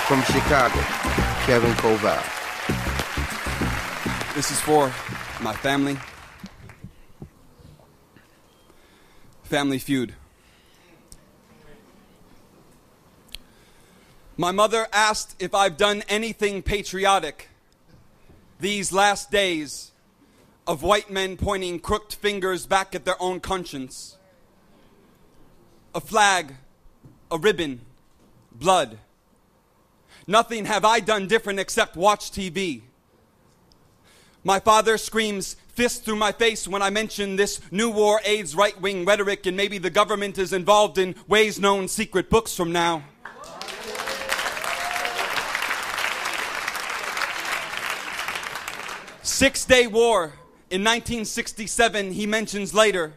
From Chicago, Kevin Coval. This is for my family. Family Feud. My mother asked if I've done anything patriotic these last days of white men pointing crooked fingers back at their own conscience. A flag, a ribbon, blood. Nothing have I done different except watch TV. My father screams fist through my face when I mention this new war aids right-wing rhetoric, and maybe the government is involved in ways known secret books from now. Six-Day War in 1967, he mentions later.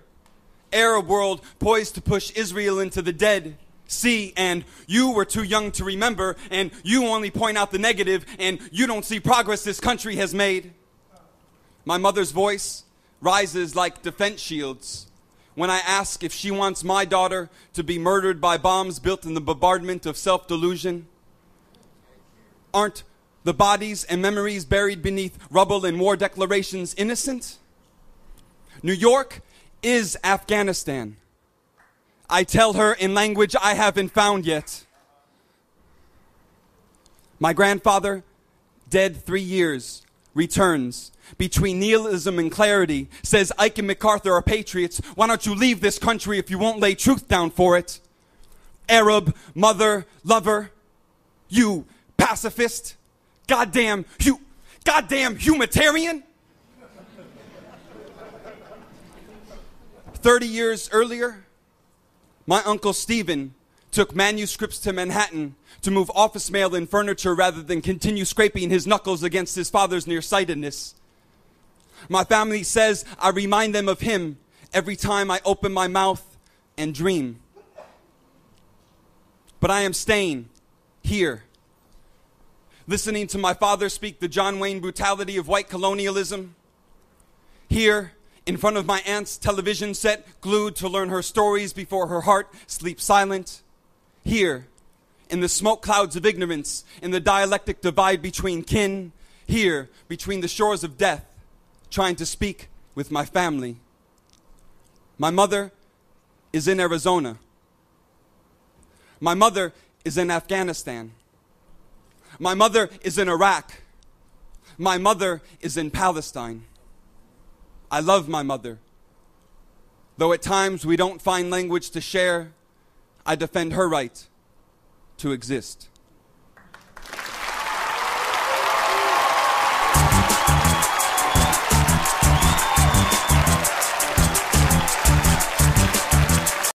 Arab world poised to push Israel into the Dead Sea, and you were too young to remember, and you only point out the negative, and you don't see progress this country has made. My mother's voice rises like defense shields when I ask if she wants my daughter to be murdered by bombs built in the bombardment of self-delusion. Aren't the bodies and memories buried beneath rubble and war declarations innocent? New York is Afghanistan. I tell her in language I haven't found yet. My grandfather, dead 3 years, returns. Between nihilism and clarity, says Ike and MacArthur are patriots. Why don't you leave this country if you won't lay truth down for it? Arab, mother, lover, you pacifist, goddamn humanitarian. 30 years earlier, my Uncle Stephen took manuscripts to Manhattan to move office mail and furniture rather than continue scraping his knuckles against his father's nearsightedness. My family says I remind them of him every time I open my mouth and dream. But I am staying here, listening to my father speak the John Wayne brutality of white colonialism. Here, in front of my aunt's television set, glued to learn her stories before her heart sleeps silent. Here, in the smoke clouds of ignorance, in the dialectic divide between kin. Here, between the shores of death, trying to speak with my family. My mother is in Arizona. My mother is in Afghanistan. My mother is in Iraq. My mother is in Palestine. I love my mother. Though at times we don't find language to share, I defend her right to exist.